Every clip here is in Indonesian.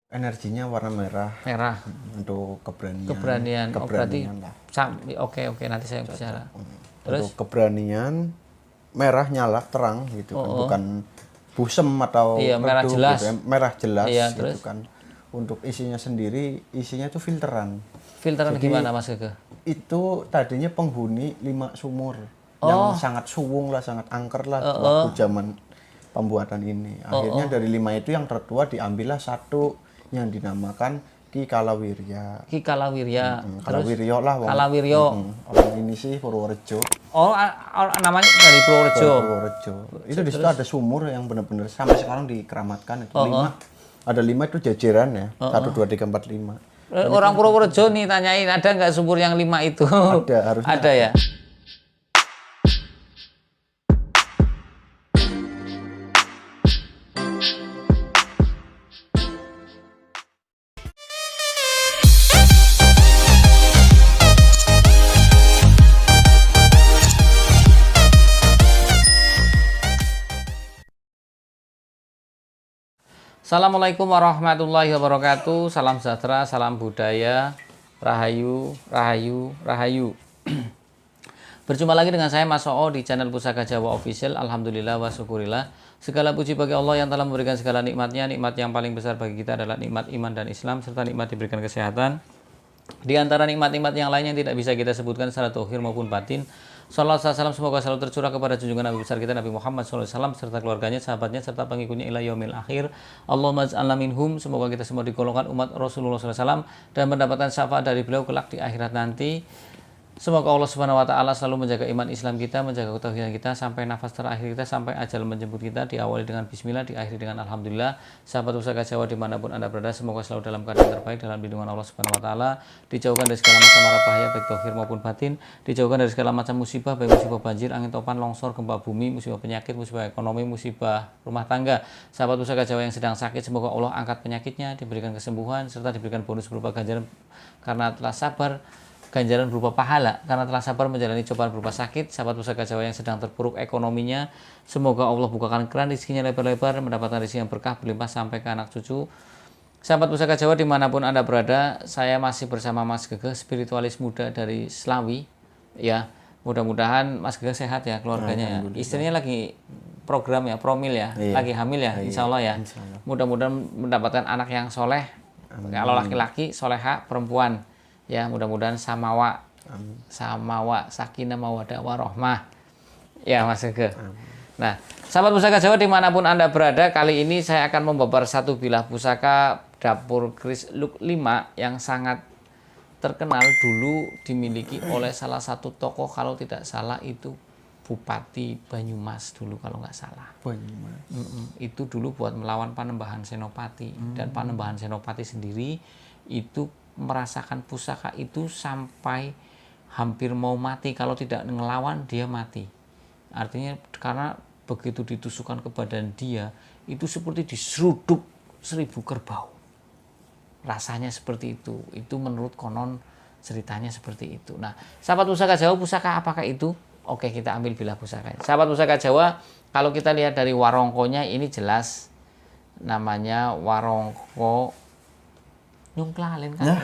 Energinya warna merah Merah. untuk keberanian. Keberanian. Oh, berarti Keberanian lah. oke nanti saya bicara. Untuk keberanian merah nyala terang gitu kan, bukan busem atau Iya, merah redup jelas. gitu ya. Merah jelas Iya, gitu terus? kan. Untuk isinya sendiri, isinya itu filteran. Filteran gimana Mas Gege? Itu tadinya penghuni 5 sumur yang sangat suwung lah, sangat angker lah waktu zaman pembuatan ini. Akhirnya dari 5 itu yang tertua diambillah satu yang dinamakan Ki Kalawirya. Ki Kalawirya. Kalawiryo lah wong. Kalawiryo. Orang ini sih Purworejo. Oh, namanya dari Purworejo. Purworejo. Itu di situ ada sumur yang benar-benar sampai sekarang dikeramatkan itu 5. Ada 5 itu jajaran ya. 1 2 3 4 5. Orang Purworejo nih tanyain ada nggak sumur yang 5 itu? Ada, harusnya ada ya. Assalamualaikum warahmatullahi wabarakatuh. Salam sejahtera, salam budaya, rahayu, rahayu, rahayu. Berjumpa lagi dengan saya Mas Oo di channel Pusaka Jawa Official. Alhamdulillah wa syukurillah. Segala puji bagi Allah yang telah memberikan segala nikmatnya. Nikmat yang paling besar bagi kita adalah nikmat iman dan Islam, serta nikmat diberikan kesehatan. Di antara nikmat-nikmat yang lain yang tidak bisa kita sebutkan secara zahir maupun batin. Sallallahu alaihi wasallam semoga selalu tercurah kepada junjungan Nabi besar kita Nabi Muhammad sallallahu alaihi wasallam serta keluarganya, sahabatnya serta pengikutnya ila yaumil akhir. Allahumma ij'alna minhum, semoga kita semua digolongkan umat Rasulullah sallallahu alaihi wasallam dan mendapatkan syafaat dari beliau kelak di akhirat nanti. Semoga Allah Subhanahu wa taala selalu menjaga iman Islam kita, menjaga ketauhidan kita sampai nafas terakhir kita, sampai ajal menjemput kita. Diawali dengan bismillah, diakhiri dengan alhamdulillah. Sahabat Pusaka Jawa dimanapun Anda berada, semoga selalu dalam keadaan terbaik dalam lindungan Allah Subhanahu wa taala, dijauhkan dari segala macam mara bahaya baik zahir maupun batin, dijauhkan dari segala macam musibah baik musibah banjir, angin topan, longsor, gempa bumi, musibah penyakit, musibah ekonomi, musibah rumah tangga. Sahabat Pusaka Jawa yang sedang sakit, semoga Allah angkat penyakitnya, diberikan kesembuhan serta diberikan bonus berupa ganjaran karena telah sabar, ganjaran berupa pahala karena telah sabar menjalani cobaan berupa sakit. Sahabat Pusaka Jawa yang sedang terpuruk ekonominya, semoga Allah bukakan keran rezekinya lebar-lebar, mendapatkan rezeki yang berkah berlimpah sampai ke anak cucu. Sahabat Pusaka Jawa dimanapun Anda berada, saya masih bersama Mas Gege, spiritualis muda dari Slawi ya. Mudah-mudahan Mas Gege sehat ya, keluarganya ya. Istrinya lagi program ya, promil ya, lagi hamil ya, insya Allah ya. Mudah-mudahan mendapatkan anak yang soleh. Kalau laki-laki soleha, perempuan ya, mudah-mudahan samawa, sakinah mawadah warohmah ya Mas Gege. Nah, sahabat Pusaka Jawa dimanapun Anda berada, kali ini saya akan membabar satu bilah pusaka dapur keris Luk 5 yang sangat terkenal, dulu dimiliki oleh salah satu tokoh, kalau tidak salah itu Bupati Banyumas dulu kalau nggak salah. Banyumas. Itu dulu buat melawan Panembahan Senopati. Dan Panembahan Senopati sendiri itu merasakan pusaka itu sampai hampir mau mati, kalau tidak ngelawan dia mati. Artinya karena begitu ditusukkan ke badan dia itu seperti diseruduk 1000 kerbau. Rasanya seperti itu menurut konon ceritanya seperti itu. Nah, sahabat Pusaka Jawa, pusaka apakah itu? Oke, kita ambil bilah pusakanya. Sahabat Pusaka Jawa, kalau kita lihat dari warongkonya ini jelas namanya warongko nyungklalin kan.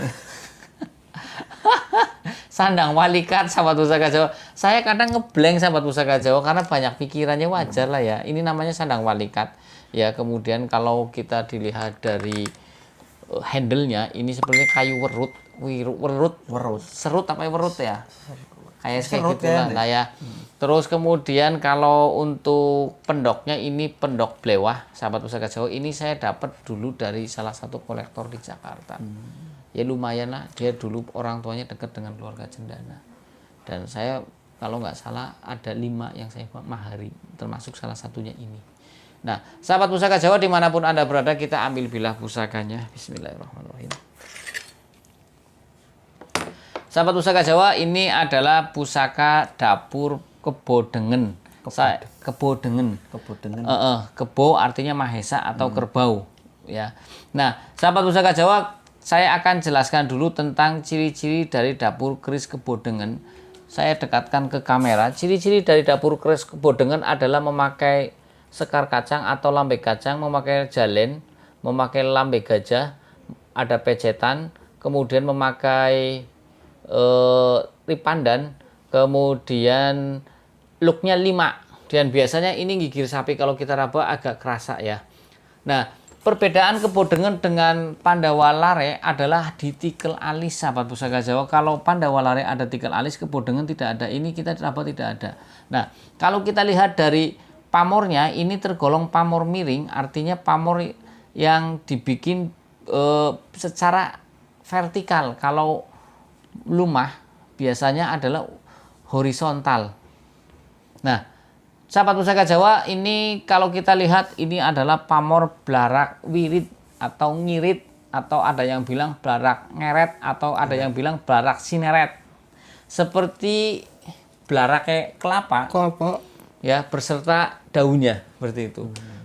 Sandang Walikat, sahabat Pusaka Jawa. Saya kadang ngeblank sahabat Pusaka Jawa karena banyak pikirannya, wajar lah ya. Ini namanya Sandang Walikat. Ya, kemudian kalau kita dilihat dari handle-nya ini seperti kayu werut, serut apa ya, werut ya? Kayak gitu lah ya. Terus kemudian kalau untuk pendoknya ini pendok blewah, sahabat Pusaka Jawa. Ini saya dapat dulu dari salah satu kolektor di Jakarta. Ya lumayan lah, dia dulu orang tuanya dekat dengan keluarga Cendana. Dan saya kalau nggak salah ada 5 yang saya mahari, termasuk salah satunya ini. Nah, sahabat Pusaka Jawa dimanapun Anda berada, kita ambil bilah pusakanya. Bismillahirrahmanirrahim. Sahabat Pusaka Jawa, ini adalah pusaka dapur Kebodengen. Kebodengen. Kebo artinya mahesa atau kerbau ya. Nah, sahabat Pusaka Jawa, saya akan jelaskan dulu tentang ciri-ciri dari dapur keris Kebodengen. Saya dekatkan ke kamera. Ciri-ciri dari dapur keris Kebodengen adalah memakai sekar kacang atau lambe kacang, memakai jalen, memakai lambe gajah, ada pejetan, kemudian memakai tip pandan, kemudian looknya 5, dan biasanya ini gigir sapi kalau kita raba agak kerasa ya. Nah, perbedaan Kebodengen dengan Pandawa Lare adalah di tikel alis, sahabat pusaka Jawa. Kalau Pandawa Lare ada tikel alis, Kebodengen tidak ada. Ini kita raba tidak ada. Nah, kalau kita lihat dari pamornya, ini tergolong pamor miring, artinya pamor yang dibikin secara vertikal. Kalau lumah biasanya adalah horizontal. Nah, sahabat pusaka Jawa, ini kalau kita lihat ini adalah pamor blarak wirid atau ngirit, atau ada yang bilang blarak ngeret, atau ada yang bilang blarak sineret. Seperti blarak kelapa ya, beserta daunnya seperti itu.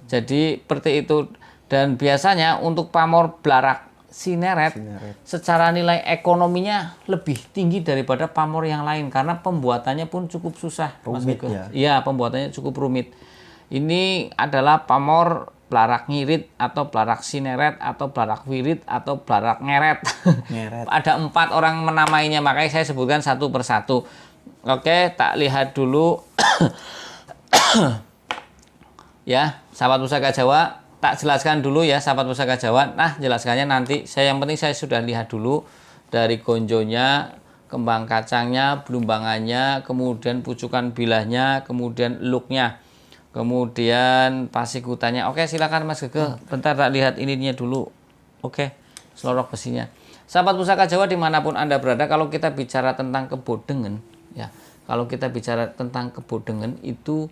Jadi seperti itu. Dan biasanya untuk pamor blarak sineret secara nilai ekonominya lebih tinggi daripada pamor yang lain, karena pembuatannya pun cukup susah. Rumit ya? Iya, pembuatannya cukup rumit. Ini adalah pamor blarak ngirit atau blarak sineret atau blarak wirid atau blarak ngeret. Ada 4 orang menamainya, makanya saya sebutkan satu persatu. Oke, tak lihat dulu. Ya, sahabat pusaka Jawa, tak jelaskan dulu ya sahabat pusaka Jawa. Nah, jelaskannya nanti. Yang penting saya sudah lihat dulu dari gonjonya, kembang kacangnya, belumbangannya, kemudian pucukan bilahnya, kemudian looknya, kemudian pasikutannya. Oke, silakan Mas Gege. Bentar tak lihat ininya dulu. Oke, selorok besinya. Sahabat pusaka Jawa dimanapun Anda berada, kalau kita bicara tentang Kebodengen, ya, kalau kita bicara tentang Kebodengen itu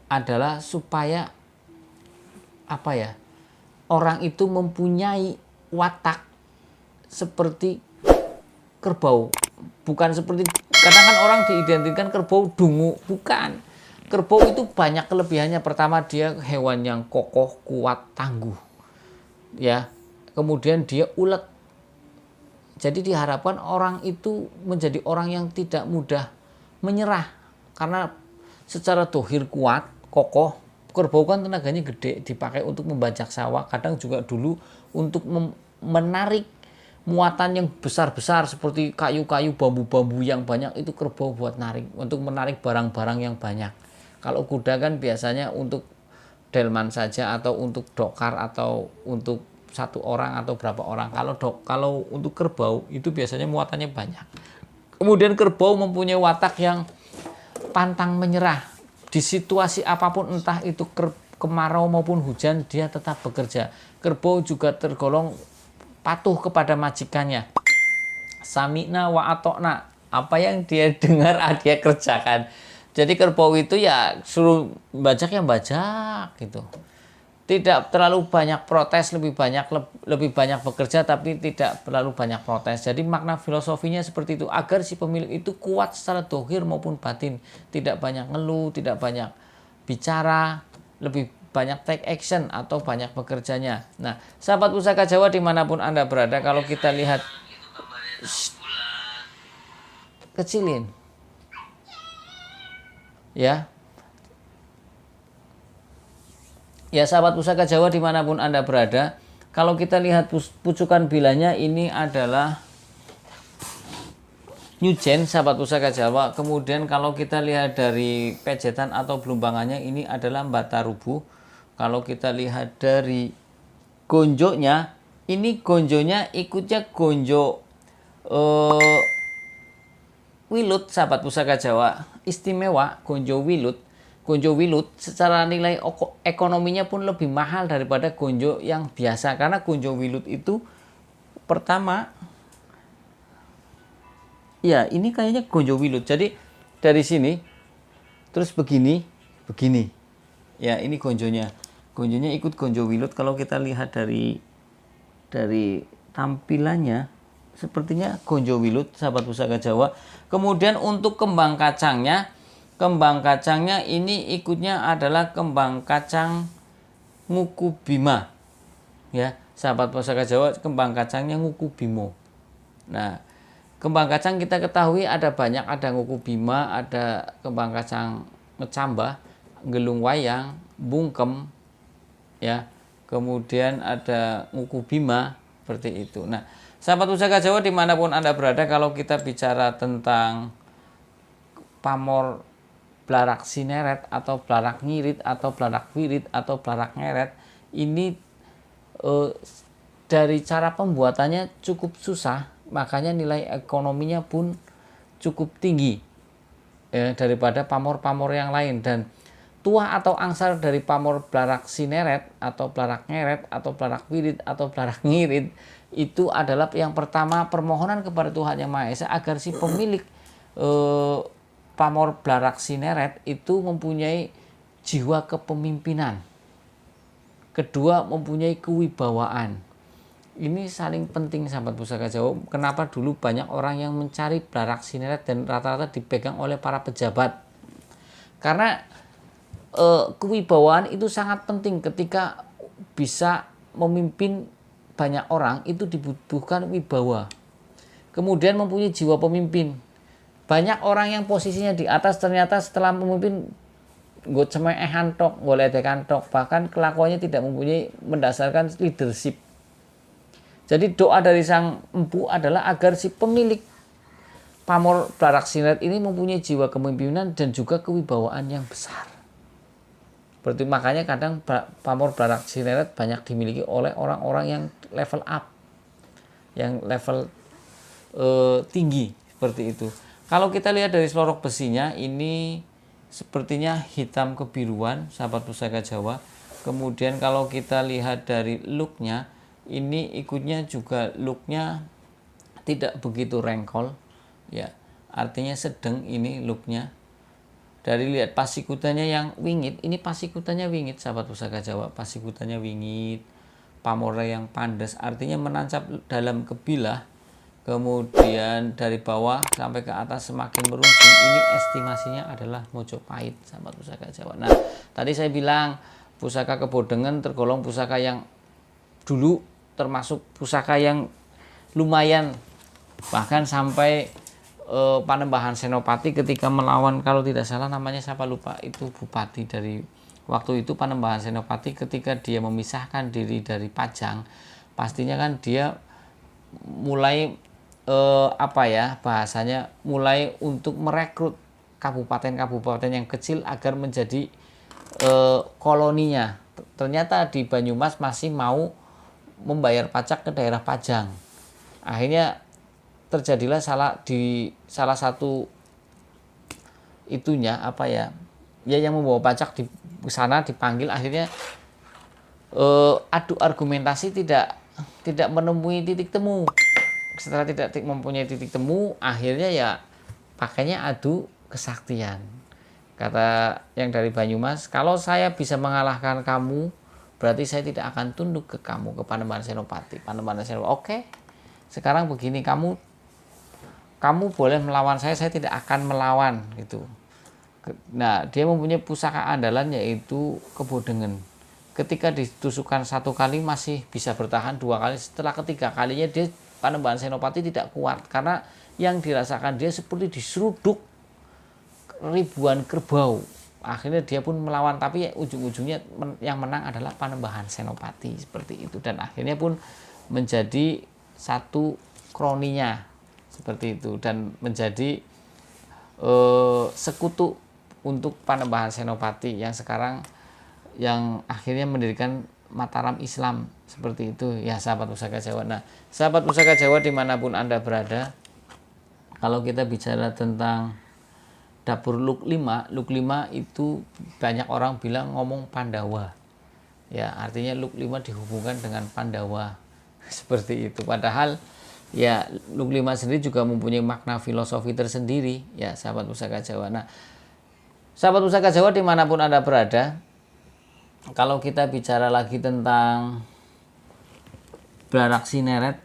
adalah supaya apa ya, orang itu mempunyai watak seperti kerbau, bukan seperti kadang kan orang diidentikan kerbau dungu, bukan. Kerbau itu banyak kelebihannya. Pertama, dia hewan yang kokoh, kuat, tangguh, ya. Kemudian dia ulet. Jadi diharapkan orang itu menjadi orang yang tidak mudah menyerah, karena secara dohir kuat, kokoh. Kerbau kan tenaganya gede, dipakai untuk membajak sawah, kadang juga dulu untuk menarik muatan yang besar-besar seperti kayu-kayu, bambu-bambu yang banyak, itu kerbau buat narik, untuk menarik barang-barang yang banyak. Kalau kuda kan biasanya untuk delman saja, atau untuk dokar, atau untuk 1 orang atau berapa orang. Kalau untuk kerbau itu biasanya muatannya banyak. Kemudian kerbau mempunyai watak yang pantang menyerah. Di situasi apapun, entah itu kemarau maupun hujan, dia tetap bekerja. Kerbau juga tergolong patuh kepada majikannya. Sami'na wa atokna. Apa yang dia dengar, dia kerjakan. Jadi kerbau itu ya suruh bajak yang bajak gitu. Tidak terlalu banyak protes, lebih banyak bekerja, tapi tidak terlalu banyak protes. Jadi makna filosofinya seperti itu, agar si pemilik itu kuat secara dohir maupun batin, tidak banyak ngeluh, tidak banyak bicara, lebih banyak take action atau banyak bekerjanya. Nah, sahabat pusaka Jawa dimanapun Anda berada, kalau kita lihat, kecilin, ya. Ya, sahabat pusaka Jawa dimanapun Anda berada, kalau kita lihat pucukan bilahnya, ini adalah Newgen, sahabat pusaka Jawa. Kemudian kalau kita lihat dari pejetan atau belumbangannya, ini adalah Mbata Rubuh. Kalau kita lihat dari gonjonya, ini gonjonya ikutnya gonjo wilut, sahabat pusaka Jawa. Istimewa gonjo wilut. Gonjo wilut secara nilai ekonominya pun lebih mahal daripada gonjo yang biasa, karena gonjo wilut itu pertama, ya ini kayaknya gonjo wilut. Jadi dari sini terus begini, ya ini gonjonya ikut gonjo wilut. Kalau kita lihat dari tampilannya, sepertinya gonjo wilut, sahabat pusaka Jawa. Kemudian untuk kembang kacangnya ini ikutnya adalah kembang kacang Nguku Bima, ya sahabat pusaka Jawa, kembang kacangnya Nguku Bimo. Nah, kembang kacang kita ketahui ada banyak, ada Nguku Bima, ada kembang kacang Ngecambah, Gelung Wayang, Bungkem, ya. kemudian ada Nguku Bima, seperti itu. Nah, sahabat Pusaka Jawa dimanapun Anda berada, kalau kita bicara tentang pamor blarak sineret atau blarak ngirit atau blarak wirit atau blarak ngeret, ini dari cara pembuatannya cukup susah, makanya nilai ekonominya pun cukup tinggi daripada pamor-pamor yang lain. Dan tuah atau angsar dari pamor blarak sineret atau blarak ngeret atau blarak wirid atau blarak ngirit itu adalah yang pertama, permohonan kepada Tuhan Yang Maha Esa agar si pemilik pamor blarak sineret itu mempunyai jiwa kepemimpinan. Kedua, mempunyai kewibawaan. Ini saling penting sahabat Pusaka Jawa. Kenapa dulu banyak orang yang mencari blarak sineret dan rata-rata dipegang oleh para pejabat? Karena kewibawaan itu sangat penting. Ketika bisa memimpin banyak orang itu dibutuhkan wibawa. Kemudian mempunyai jiwa pemimpin. Banyak orang yang posisinya di atas ternyata setelah memimpin nggo cemekan tok, nggo ledekan tok, bahkan kelakuannya tidak mempunyai mendasarkan leadership. Jadi doa dari sang empu adalah agar si pemilik pamor blarak sineret ini mempunyai jiwa kepemimpinan dan juga kewibawaan yang besar. Berarti makanya kadang pamor blarak sineret banyak dimiliki oleh orang-orang yang level up, yang level tinggi, seperti itu. Kalau kita lihat dari selorok besinya, ini sepertinya hitam kebiruan sahabat Pusaka Jawa. Kemudian kalau kita lihat dari looknya, ini ikutnya juga looknya tidak begitu rengkol, ya, artinya sedang ini looknya. Dari lihat pasikutannya yang wingit, ini pasikutannya wingit sahabat Pusaka Jawa, pasikutannya wingit, pamornya yang pandas, artinya menancap dalam kebilah. Kemudian dari bawah sampai ke atas semakin meruncing, ini estimasinya adalah Mojopahit sahabat Pusaka Jawa. Nah, tadi saya bilang pusaka Kebodengan tergolong pusaka yang dulu termasuk pusaka yang lumayan, bahkan sampai Panembahan Senopati ketika melawan, kalau tidak salah namanya siapa lupa, itu bupati dari waktu itu Panembahan Senopati, ketika dia memisahkan diri dari Pajang, pastinya kan dia mulai bahasanya mulai untuk merekrut kabupaten-kabupaten yang kecil agar menjadi koloninya. Ternyata di Banyumas masih mau membayar pajak ke daerah Pajang. Akhirnya terjadilah salah satu itunya yang membawa pajak di sana dipanggil, akhirnya adu argumentasi tidak menemui titik temu. Setelah tidak mempunyai titik temu, akhirnya ya pakainya adu kesaktian. Kata yang dari Banyumas, kalau saya bisa mengalahkan kamu, berarti saya tidak akan tunduk ke kamu, ke Panembahan Senopati. Panembahan Senopati, oke, sekarang begini, kamu boleh melawan saya tidak akan melawan, gitu. Nah, dia mempunyai pusaka andalan yaitu Kebodengan. Ketika ditusukkan satu kali masih bisa bertahan, dua kali, setelah ketiga kalinya dia Panembahan Senopati tidak kuat, karena yang dirasakan dia seperti diseruduk ribuan kerbau. Akhirnya dia pun melawan, tapi ujung-ujungnya yang menang adalah Panembahan Senopati, seperti itu. Dan akhirnya pun menjadi satu kroninya, seperti itu, dan menjadi sekutu untuk Panembahan Senopati yang sekarang yang akhirnya mendirikan Mataram Islam, seperti itu ya sahabat Pusaka Jawa. Nah, sahabat Pusaka Jawa dimanapun Anda berada, kalau kita bicara tentang dapur Luk 5 itu banyak orang bilang ngomong Pandawa, ya, artinya Luk 5 dihubungkan dengan Pandawa, seperti itu. Padahal ya Luk 5 sendiri juga mempunyai makna filosofi tersendiri, ya sahabat Pusaka Jawa. Nah, sahabat Pusaka Jawa dimanapun Anda berada, kalau kita bicara lagi tentang blarak sineret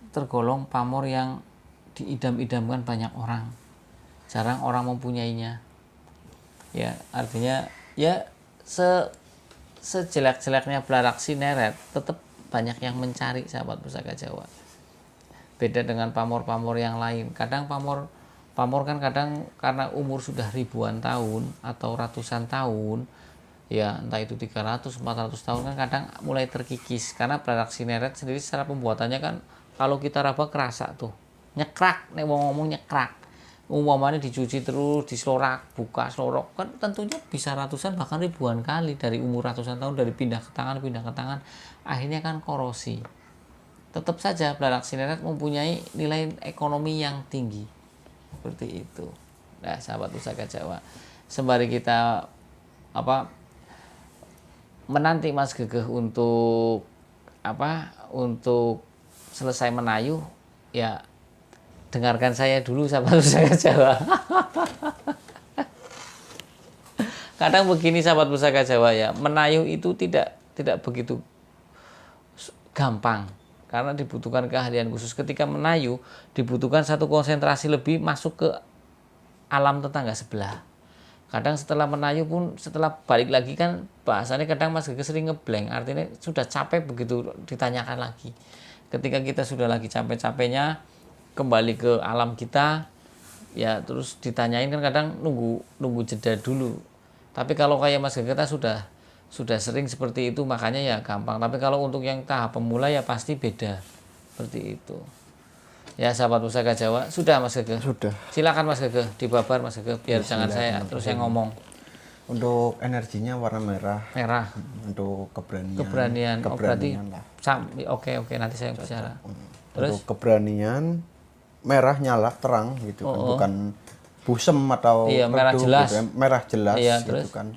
tergolong pamor yang diidam-idamkan banyak orang. Jarang orang mempunyainya. Ya, artinya ya sejelek-jeleknya blarak sineret tetap banyak yang mencari sahabat Pusaka Jawa. Beda dengan pamor-pamor yang lain. Kadang pamor kan kadang karena umur sudah ribuan tahun atau ratusan tahun, ya entah itu 300 400 tahun kan kadang mulai terkikis karena belarak Cineret sendiri secara pembuatannya kan kalau kita raba kerasa tuh nyekrak, nek wong ngomong nyekrak. Umpamanya dicuci terus, diselorak, buka selorok kan tentunya bisa ratusan bahkan ribuan kali dari umur ratusan tahun dari pindah ke tangan akhirnya kan korosi. Tetap saja belarak Cineret mempunyai nilai ekonomi yang tinggi seperti itu. Nah, sahabat Pusaka Jawa, sembari kita menanti Mas Gegeh untuk untuk selesai menayuh, ya dengarkan saya dulu sahabat Pusaka Jawa. Kadang begini sahabat Pusaka Jawa ya, menayuh itu tidak begitu gampang karena dibutuhkan keahlian khusus. Ketika menayuh dibutuhkan satu konsentrasi lebih masuk ke alam tetangga sebelah. Kadang setelah menayuh pun setelah balik lagi kan bahasanya kadang Mas Gegeh sering ngeblank, artinya sudah capek begitu ditanyakan lagi. Ketika kita sudah lagi capek-capeknya kembali ke alam kita ya terus ditanyain kan kadang nunggu jeda dulu. Tapi kalau kayak Mas Gegeh kita sudah sering seperti itu makanya ya gampang. Tapi kalau untuk yang tahap pemula ya pasti beda seperti itu. Ya sahabat Pusaka Jawa, sudah Mas Gegeh? Sudah. Silakan Mas Gegeh, dibabar Mas Gegeh biar jangan saya terus yang ngomong. Untuk energinya warna merah. Merah. Untuk keberanian. Keberanian. Oh berarti lah. Oke nanti saya bicara. Terus untuk keberanian merah nyala terang gitu kan, bukan busem atau merah redup, jelas. Gitu ya. Merah jelas gitu terus? kan.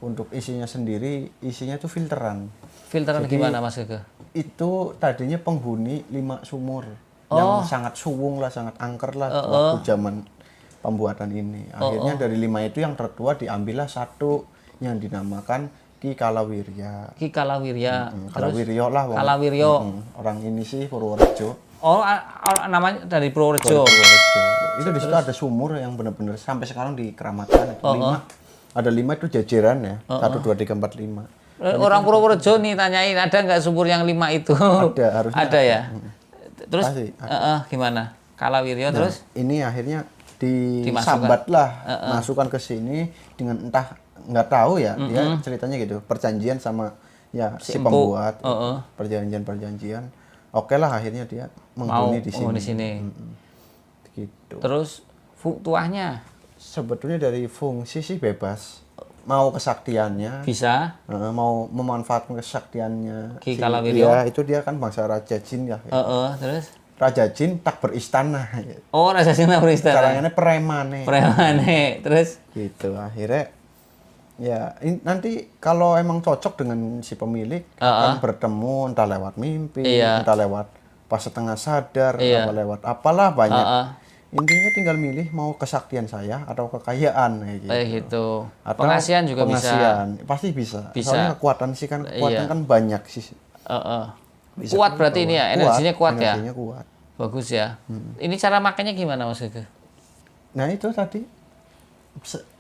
Untuk isinya sendiri, isinya itu filteran. Filteran Jadi, gimana Mas Gegeh? Itu tadinya penghuni 5 sumur. Yang sangat suwung lah, sangat angker lah waktu zaman pembuatan ini. Akhirnya dari 5 itu yang tertua diambillah satu yang dinamakan Ki Kalawirya. Ki Kalawirya. Kalawiryo lah. Kalawiryo. Orang ini sih Purworejo. Oh, namanya dari Purworejo. Itu di situ ada sumur yang benar-benar sampai sekarang dikeramatkan. Itu 5. Ada 5 itu jajaran ya. 1, 2, 3, 4, 5. Orang Purworejo nih tanyain ada nggak sumur yang 5 itu? Ada, harusnya ada ya. Terus gimana? Kalawiryo terus? Ini akhirnya disambat lah, masukkan ke sini dengan entah nggak tahu ya, dia ceritanya gitu, perjanjian sama ya si pembuat, perjanjian. Oke lah akhirnya dia menghuni di sini. Gitu. Terus tuahnya? Sebetulnya dari fungsi sih bebas. Mau kesaktiannya bisa, mau memanfaatkan kesaktiannya Ki Kalawiryo. Ya, itu dia kan bangsa Raja Jin ya. Terus Raja Jin tak beristana. Oh, Raja Jin tak beristana. Caranya premane. Terus gitu akhirnya ya nanti kalau emang cocok dengan si pemilik akan bertemu entah lewat mimpi, entah lewat pas setengah sadar, entah lewat apalah banyak. Intinya tinggal milih mau kesaktian saya atau kekayaan kayak gitu. Atau pengasihan juga bisa. Pasti bisa. Soalnya kekuatan sih kan kan banyak sih. Kuat berarti ini ya, energinya kuat ya. Energinya kuat. Bagus ya. Ini cara makainya gimana Mas Gegeh? Nah itu tadi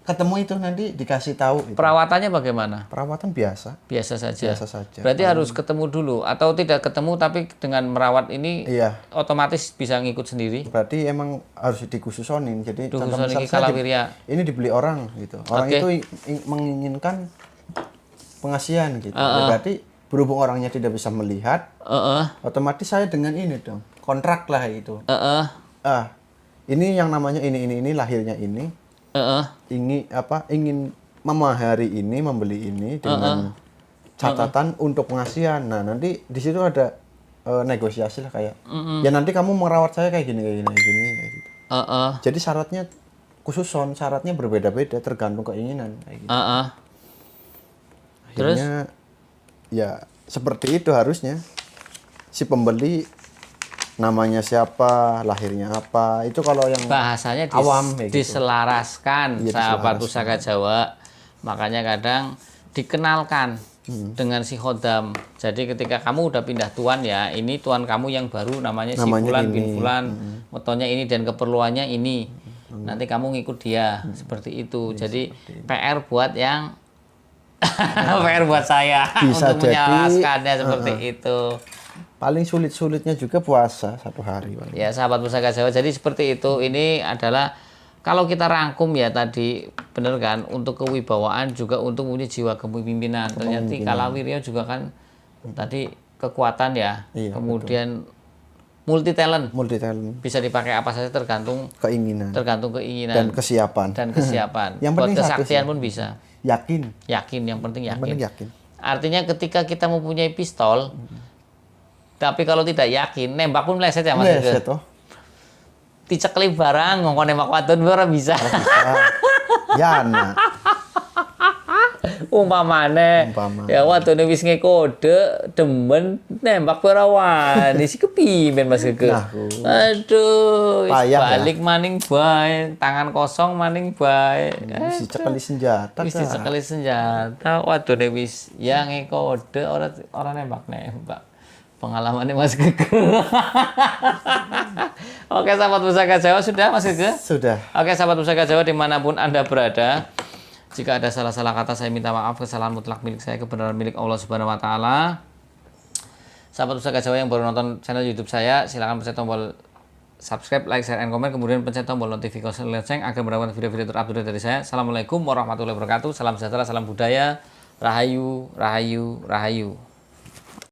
ketemu itu nanti dikasih tahu. Perawatannya bagaimana? Perawatan biasa. Biasa saja. Biasa saja. Berarti harus ketemu dulu atau tidak ketemu tapi dengan merawat ini otomatis bisa ngikut sendiri. Berarti emang harus dikhususonin. Jadi contoh misalnya ini dibeli orang gitu. Orang itu menginginkan pengasihan gitu. Berarti berhubung orangnya tidak bisa melihat, otomatis saya dengan ini dong kontrak lah itu. Ini yang namanya ini lahirnya ini. Ingin memahari ini, membeli ini dengan catatan untuk pengasihan. Nah nanti di situ ada negosiasi lah kayak ya nanti kamu merawat saya kayak gini kayak gitu. Jadi syaratnya syaratnya berbeda-beda tergantung keinginan kayak gitu. Akhirnya ya seperti itu harusnya si pembeli namanya siapa, lahirnya apa, itu kalau yang bahasanya awam diselaraskan, sahabat Pusaka Jawa. Makanya kadang dikenalkan dengan si khodam. Jadi ketika kamu udah pindah tuan ya, ini tuan kamu yang baru namanya si Fulan bin Fulan, motonya ini dan keperluannya ini. Nanti kamu ngikut dia seperti itu. Jadi PR buat yang PR buat saya bisa untuk menjelaskannya seperti itu. Paling sulit-sulitnya juga puasa 1 hari. Ya sahabat Pusaka Jawa, jadi seperti itu. Ini adalah kalau kita rangkum ya tadi bener kan, untuk kewibawaan juga untuk punya jiwa kepemimpinan. Ternyata kalawirya juga kan tadi kekuatan ya. Iya, kemudian multi talent. Multi talent. Bisa dipakai apa saja tergantung Keinginan. dan kesiapan. Yang Yang penting buat satu kesaktian sih. pun bisa. Yakin. Yang penting Yang penting yakin. Artinya ketika kita mempunyai pistol, tapi kalau tidak yakin, nembak pun meleset ya Mas. Meleset toh. Dicekli barang ngomong nembak wadon ora bisa. Ya nah. Umpamane ya wadone wis ngekode demen nembak ora wani si kepimen Mas Gege. Aduh, balik maning bae, tangan kosong maning bae. Wis dicekeli senjata. Wis dicekeli senjata, wadone wis ya ngekode ora nembak. Pengalamannya Mas Gege. Oke, sahabat Pusaka Jawa, sudah Mas Gege? Sudah. Oke, sahabat Pusaka Jawa dimanapun Anda berada, jika ada salah-salah kata saya minta maaf, kesalahan mutlak milik saya, kebenaran milik Allah Subhanahu wa taala. Sahabat Pusaka Jawa yang baru nonton channel YouTube saya, silakan pencet tombol subscribe, like, share, and comment, kemudian pencet tombol notifikasi lonceng agar mendapatkan video-video terupdate dari saya. Assalamualaikum warahmatullahi wabarakatuh. Salam sejahtera, salam budaya. Rahayu, rahayu, rahayu.